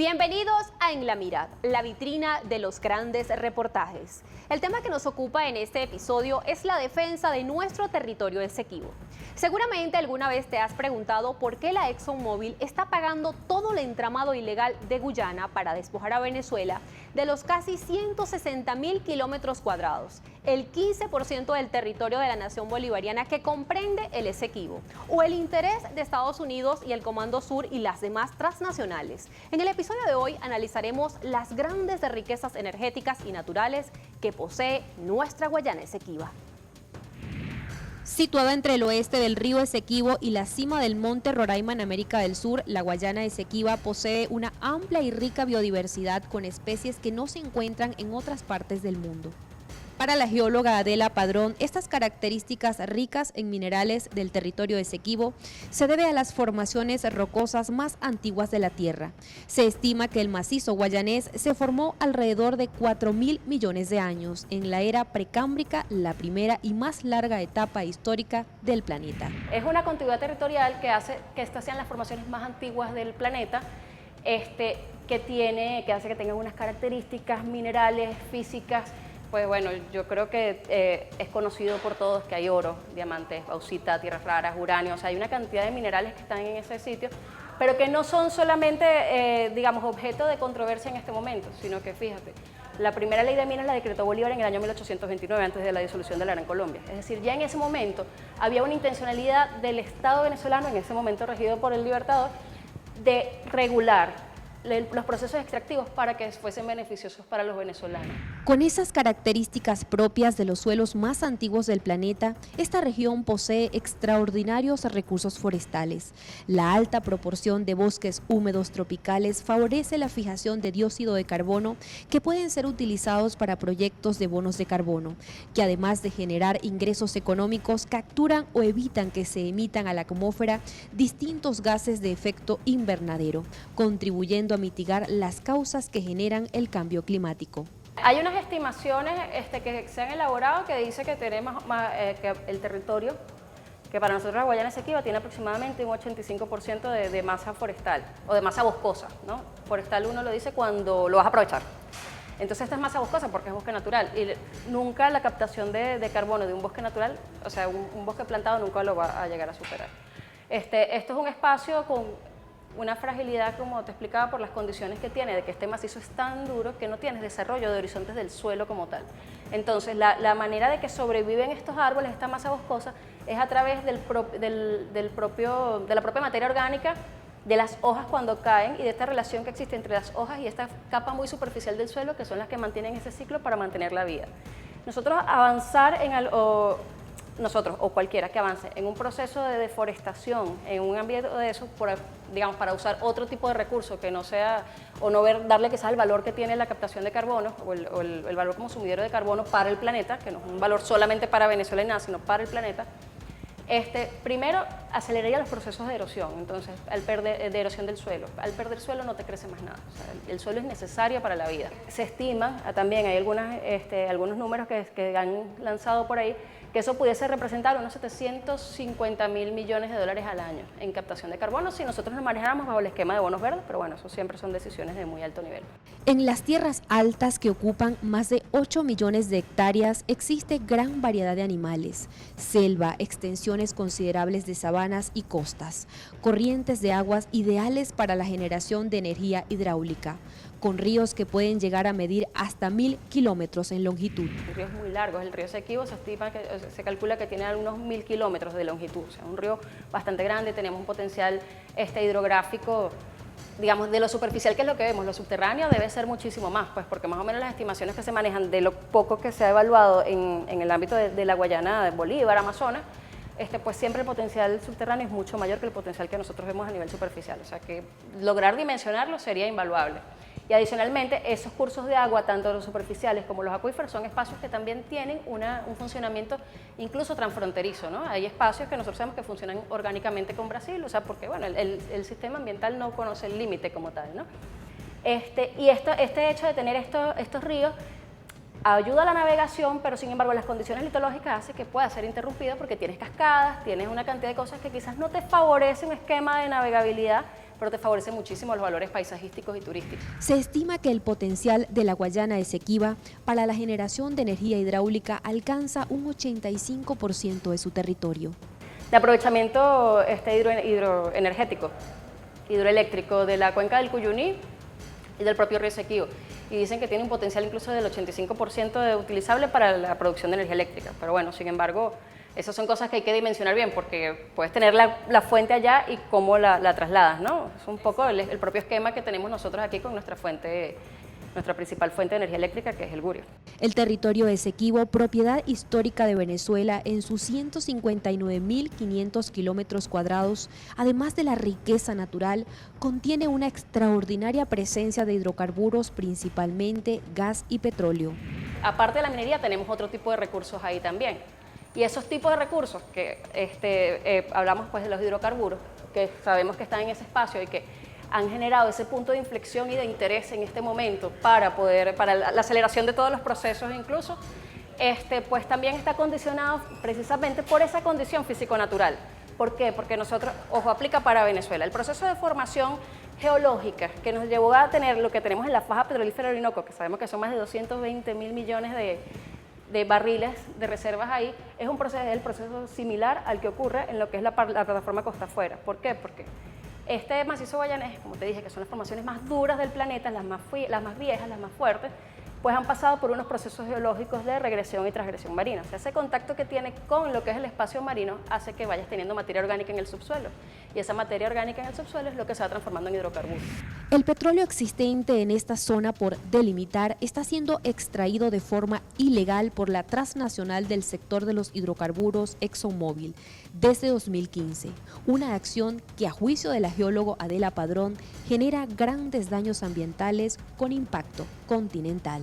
Bienvenidos a En la Mirada, la vitrina de los grandes reportajes. El tema que nos ocupa en este episodio es la defensa de nuestro territorio Esequibo. Seguramente alguna vez te has preguntado por qué la ExxonMobil está pagando todo el entramado ilegal de Guyana para despojar a Venezuela de los casi 160.000 kilómetros cuadrados, el 15% del territorio de la nación bolivariana que comprende el Esequibo, o el interés de Estados Unidos y el Comando Sur y las demás transnacionales. En el episodio de hoy analizaremos las grandes riquezas energéticas y naturales que posee nuestra Guayana Esequiba. Situada entre el oeste del río Esequibo y la cima del monte Roraima en América del Sur, la Guayana Esequiba posee una amplia y rica biodiversidad con especies que no se encuentran en otras partes del mundo. Para la geóloga Adela Padrón, estas características ricas en minerales del territorio Esequibo se debe a las formaciones rocosas más antiguas de la Tierra. Se estima que el macizo guayanés se formó alrededor de 4.000 millones de años, en la era precámbrica, la primera y más larga etapa histórica del planeta. Es una contiguidad territorial que hace que estas sean las formaciones más antiguas del planeta, que hace que tengan unas características minerales, físicas. Pues bueno, yo creo que es conocido por todos que hay oro, diamantes, bauxita, tierras raras, uranio, o sea, hay una cantidad de minerales que están en ese sitio, pero que no son solamente, digamos, objeto de controversia en este momento, sino que fíjate, la primera ley de minas la decretó Bolívar en el año 1829, antes de la disolución de la Gran Colombia. Es decir, ya en ese momento había una intencionalidad del Estado venezolano, en ese momento regido por el Libertador, de regular los procesos extractivos para que fuesen beneficiosos para los venezolanos. Con esas características propias de los suelos más antiguos del planeta, esta región posee extraordinarios recursos forestales. La alta proporción de bosques húmedos tropicales favorece la fijación de dióxido de carbono que pueden ser utilizados para proyectos de bonos de carbono, que además de generar ingresos económicos, capturan o evitan que se emitan a la atmósfera distintos gases de efecto invernadero, contribuyendo a mitigar las causas que generan el cambio climático. Hay unas estimaciones que se han elaborado que dice que tenemos que el territorio, que para nosotros la Guayana Esequiba tiene aproximadamente un 85% de masa forestal o de masa boscosa, ¿no? Forestal uno lo dice cuando lo vas a aprovechar. Entonces esta es masa boscosa porque es bosque natural y nunca la captación de carbono de un bosque natural, o sea, un bosque plantado nunca lo va a llegar a superar. Esto es un espacio con una fragilidad, como te explicaba, por las condiciones que tiene, de que este macizo es tan duro que no tienes desarrollo de horizontes del suelo como tal. Entonces, la manera de que sobreviven estos árboles, esta masa boscosa, es a través de la propia materia orgánica, de las hojas cuando caen y de esta relación que existe entre las hojas y esta capa muy superficial del suelo, que son las que mantienen ese ciclo para mantener la vida. Nosotros avanzar nosotros o cualquiera que avance en un proceso de deforestación, en un ambiente de eso, digamos, para usar otro tipo de recurso que no sea, o no darle quizás el valor que tiene la captación de carbono o el valor como sumidero de carbono para el planeta, que no es un valor solamente para Venezuela y nada, sino para el planeta, primero aceleraría los procesos de erosión, entonces, de erosión del suelo. Al perder suelo no te crece más nada, o sea, el suelo es necesario para la vida. Se estima, también hay algunos números que han lanzado por ahí, que eso pudiese representar unos 750.000 millones de dólares al año en captación de carbono si nosotros nos manejáramos bajo el esquema de bonos verdes, pero bueno, eso siempre son decisiones de muy alto nivel. En las tierras altas, que ocupan más de 8 millones de hectáreas, existe gran variedad de animales, selva, extensiones considerables de sabanas y costas, corrientes de aguas ideales para la generación de energía hidráulica, con ríos que pueden llegar a medir hasta 1.000 kilómetros en longitud. El río es muy largo, el río Esequibo se calcula que tiene unos 1.000 kilómetros de longitud, o sea, un río bastante grande, tenemos un potencial hidrográfico, digamos, de lo superficial que es lo que vemos, lo subterráneo debe ser muchísimo más, pues porque más o menos las estimaciones que se manejan de lo poco que se ha evaluado en el ámbito de la Guayana, de Bolívar, Amazonas, pues siempre el potencial subterráneo es mucho mayor que el potencial que nosotros vemos a nivel superficial, o sea que lograr dimensionarlo sería invaluable. Y adicionalmente, esos cursos de agua, tanto los superficiales como los acuíferos, son espacios que también tienen un funcionamiento incluso transfronterizo, ¿no? Hay espacios que nosotros sabemos que funcionan orgánicamente con Brasil, o sea, porque bueno, el sistema ambiental no conoce el límite como tal, ¿no? Y este hecho de tener estos ríos ayuda a la navegación, pero sin embargo las condiciones litológicas hacen que pueda ser interrumpido porque tienes cascadas, tienes una cantidad de cosas que quizás no te favorece un esquema de navegabilidad, pero te favorece muchísimo los valores paisajísticos y turísticos. Se estima que el potencial de la Guayana Esequiba para la generación de energía hidráulica alcanza un 85% de su territorio. De aprovechamiento hidroenergético, hidroeléctrico de la cuenca del Cuyuní y del propio río Esequibo. Y dicen que tiene un potencial incluso del 85% de utilizable para la producción de energía eléctrica. Pero bueno, sin embargo, esas son cosas que hay que dimensionar bien, porque puedes tener la fuente allá y cómo la trasladas, ¿no? Es un poco el propio esquema que tenemos nosotros aquí con nuestra principal fuente de energía eléctrica, que es el Gurio. El territorio Esequibo, propiedad histórica de Venezuela en sus 159.500 kilómetros cuadrados, además de la riqueza natural, contiene una extraordinaria presencia de hidrocarburos, principalmente gas y petróleo. Aparte de la minería, tenemos otro tipo de recursos ahí también. Y esos tipos de recursos que hablamos pues de los hidrocarburos, que sabemos que están en ese espacio y que han generado ese punto de inflexión y de interés en este momento para la aceleración de todos los procesos incluso, pues también está condicionado precisamente por esa condición físico-natural. ¿Por qué? Porque nosotros, ojo, aplica para Venezuela. El proceso de formación geológica que nos llevó a tener lo que tenemos en la faja petrolífera del Orinoco, que sabemos que son más de 220.000 millones de barriles de reservas ahí, es el proceso similar al que ocurre en lo que es la plataforma Costa Afuera. ¿Por qué? Porque este macizo guayanés, como te dije, que son las formaciones más duras del planeta, las más viejas, las más fuertes, pues han pasado por unos procesos geológicos de regresión y transgresión marina. O sea, ese contacto que tiene con lo que es el espacio marino hace que vayas teniendo materia orgánica en el subsuelo. Y esa materia orgánica en el subsuelo es lo que se va transformando en hidrocarburos. El petróleo existente en esta zona por delimitar está siendo extraído de forma ilegal por la transnacional del sector de los hidrocarburos ExxonMobil desde 2015. Una acción que a juicio de la geólogo Adela Padrón genera grandes daños ambientales con impacto continental.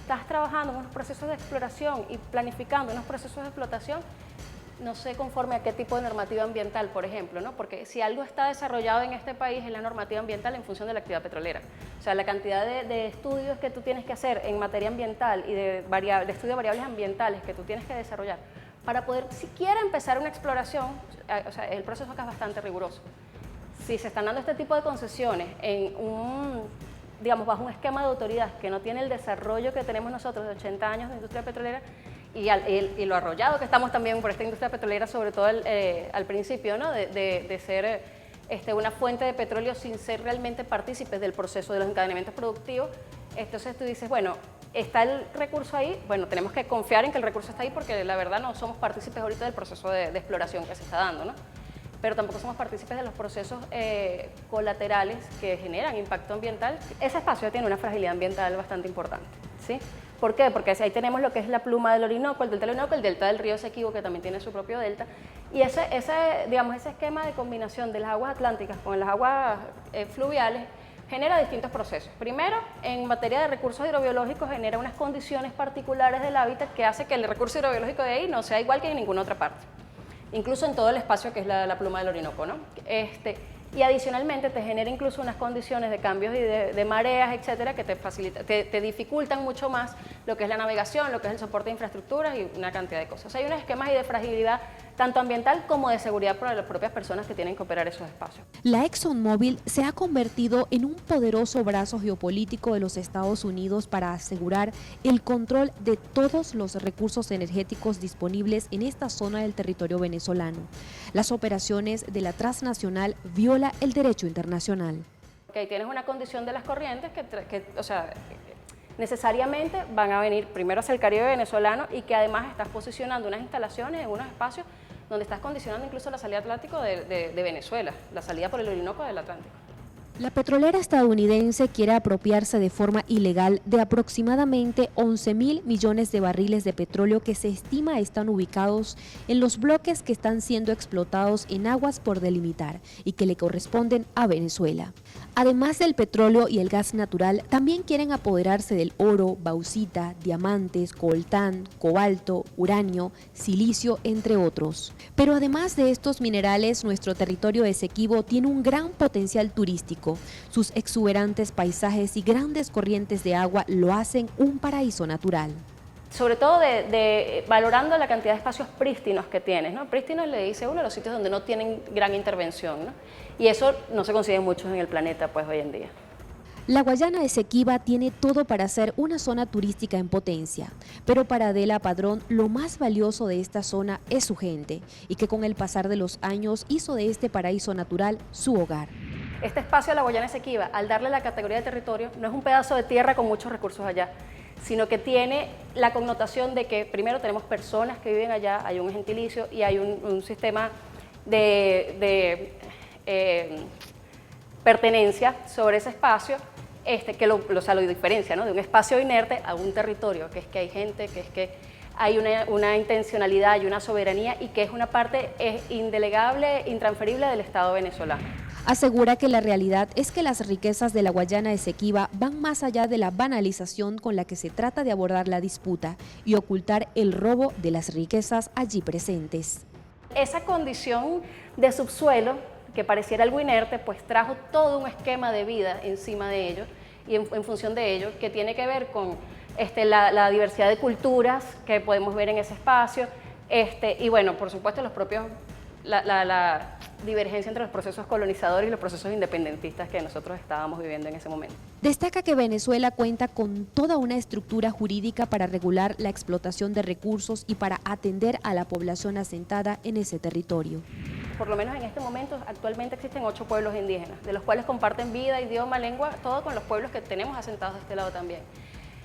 Estás trabajando en unos procesos de exploración y planificando unos procesos de explotación, no sé conforme a qué tipo de normativa ambiental, por ejemplo, ¿no? Porque si algo está desarrollado en este país es la normativa ambiental en función de la actividad petrolera. O sea, la cantidad de estudios que tú tienes que hacer en materia ambiental y de estudio de variables ambientales que tú tienes que desarrollar para poder siquiera empezar una exploración, o sea, el proceso acá es bastante riguroso. Si se están dando este tipo de concesiones en bajo un esquema de autoridad que no tiene el desarrollo que tenemos nosotros de 80 años de industria petrolera y lo arrollado que estamos también por esta industria petrolera, sobre todo al principio, ¿no? de ser una fuente de petróleo sin ser realmente partícipes del proceso de los encadenamientos productivos. Entonces tú dices, bueno, ¿está el recurso ahí? Bueno, tenemos que confiar en que el recurso está ahí porque la verdad no somos partícipes ahorita del proceso de exploración que se está dando, ¿no? Pero tampoco somos partícipes de los procesos colaterales que generan impacto ambiental. Ese espacio tiene una fragilidad ambiental bastante importante, ¿sí? ¿Por qué? Porque ahí tenemos lo que es la pluma del Orinoco, el delta del Orinoco, el delta del río Esequibo, que también tiene su propio delta, y ese esquema de combinación de las aguas atlánticas con las aguas fluviales genera distintos procesos. Primero, en materia de recursos hidrobiológicos, genera unas condiciones particulares del hábitat que hace que el recurso hidrobiológico de ahí no sea igual que en ninguna otra parte, incluso en todo el espacio que es la pluma del Orinoco, ¿no? Y adicionalmente te genera incluso unas condiciones de cambios y de mareas, etcétera, que te dificultan mucho más lo que es la navegación, lo que es el soporte de infraestructuras y una cantidad de cosas. Hay unos esquemas de fragilidad tanto ambiental como de seguridad para las propias personas que tienen que operar esos espacios. La ExxonMobil se ha convertido en un poderoso brazo geopolítico de los Estados Unidos para asegurar el control de todos los recursos energéticos disponibles en esta zona del territorio venezolano. Las operaciones de la transnacional viola el derecho internacional. Okay, tienes una condición de las corrientes que necesariamente van a venir primero hacia el Caribe venezolano y que además estás posicionando unas instalaciones en unos espacios donde estás condicionando incluso la salida Atlántico de Venezuela, la salida por el Orinoco del Atlántico. La petrolera estadounidense quiere apropiarse de forma ilegal de aproximadamente 11.000 millones de barriles de petróleo que se estima están ubicados en los bloques que están siendo explotados en aguas por delimitar y que le corresponden a Venezuela. Además del petróleo y el gas natural, también quieren apoderarse del oro, bauxita, diamantes, coltán, cobalto, uranio, silicio, entre otros. Pero además de estos minerales, nuestro territorio Esequibo tiene un gran potencial turístico. Sus exuberantes paisajes y grandes corrientes de agua lo hacen un paraíso natural. sobre todo valorando la cantidad de espacios prístinos que tienes, ¿no? Prístinos le dice uno de los sitios donde no tienen gran intervención, ¿no? Y eso no se consigue muchos en el planeta pues hoy en día. La Guayana Esequiba tiene todo para ser una zona turística en potencia, pero para Adela Padrón lo más valioso de esta zona es su gente y que con el pasar de los años hizo de este paraíso natural su hogar. Este espacio de la Guayana Esequiba, al darle la categoría de territorio, no es un pedazo de tierra con muchos recursos allá, sino que tiene la connotación de que primero tenemos personas que viven allá, hay un gentilicio y hay un sistema de pertenencia sobre ese espacio, que lo diferencia, ¿no? De un espacio inerte a un territorio, que es que hay gente, que es que hay una intencionalidad y una soberanía y que es una parte indelegable, intransferible del Estado venezolano. Asegura que la realidad es que las riquezas de la Guayana Esequiba van más allá de la banalización con la que se trata de abordar la disputa y ocultar el robo de las riquezas allí presentes. Esa condición de subsuelo, que pareciera algo inerte, pues trajo todo un esquema de vida encima de ello y en función de ello, que tiene que ver con la diversidad de culturas que podemos ver en ese espacio, y bueno, por supuesto la divergencia entre los procesos colonizadores y los procesos independentistas que nosotros estábamos viviendo en ese momento. Destaca que Venezuela cuenta con toda una estructura jurídica para regular la explotación de recursos y para atender a la población asentada en ese territorio. Por lo menos en este momento, actualmente existen 8 pueblos indígenas, de los cuales comparten vida, idioma, lengua, todo con los pueblos que tenemos asentados de este lado también.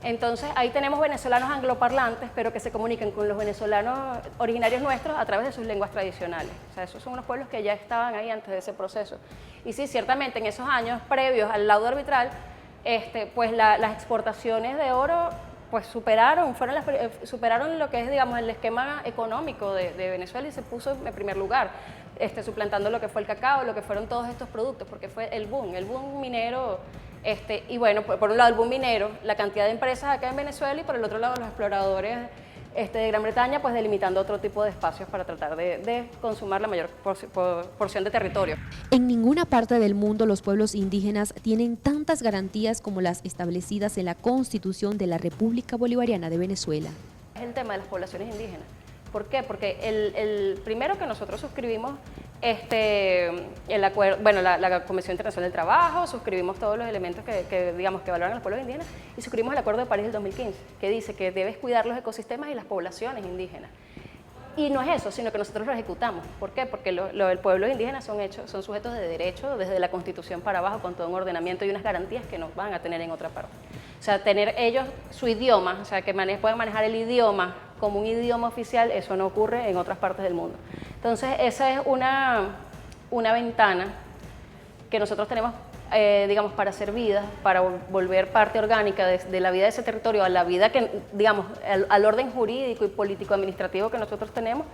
Entonces, ahí tenemos venezolanos angloparlantes, pero que se comunican con los venezolanos originarios nuestros a través de sus lenguas tradicionales. O sea, esos son unos pueblos que ya estaban ahí antes de ese proceso. Y sí, ciertamente, en esos años previos al laudo arbitral, pues las exportaciones de oro pues superaron lo que es, digamos, el esquema económico de Venezuela y se puso en primer lugar, suplantando lo que fue el cacao, lo que fueron todos estos productos, porque fue el boom minero. Y bueno, por un lado el boom minero, la cantidad de empresas acá en Venezuela y por el otro lado los exploradores de Gran Bretaña, pues delimitando otro tipo de espacios para tratar de consumar la mayor porción de territorio. En ninguna parte del mundo los pueblos indígenas tienen tantas garantías como las establecidas en la Constitución de la República Bolivariana de Venezuela. Es el tema de las poblaciones indígenas. ¿Por qué? Porque el primero que nosotros suscribimos el acuerdo, bueno, la Convención Internacional del Trabajo, suscribimos todos los elementos que valoran a los pueblos indígenas y suscribimos el Acuerdo de París del 2015, que dice que debes cuidar los ecosistemas y las poblaciones indígenas. Y no es eso, sino que nosotros lo ejecutamos. ¿Por qué? Porque los pueblos indígenas son sujetos de derecho desde la Constitución para abajo, con todo un ordenamiento y unas garantías que no van a tener en otra parte. O sea, tener ellos su idioma, o sea, que puedan manejar el idioma como un idioma oficial, eso no ocurre en otras partes del mundo. Entonces, esa es una ventana que nosotros tenemos, digamos, para ser vida, para volver parte orgánica de la vida de ese territorio a la vida que, digamos, al orden jurídico y político-administrativo que nosotros tenemos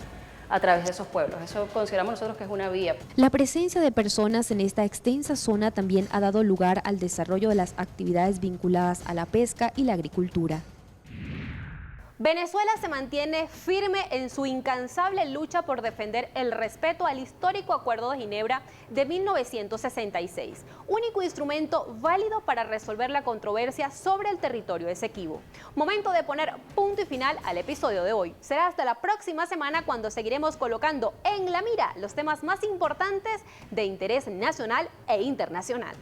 a través de esos pueblos. Eso consideramos nosotros que es una vía. La presencia de personas en esta extensa zona también ha dado lugar al desarrollo de las actividades vinculadas a la pesca y la agricultura. Venezuela se mantiene firme en su incansable lucha por defender el respeto al histórico Acuerdo de Ginebra de 1966, único instrumento válido para resolver la controversia sobre el territorio Esequibo. Momento de poner punto y final al episodio de hoy. Será hasta la próxima semana cuando seguiremos colocando en la mira los temas más importantes de interés nacional e internacional.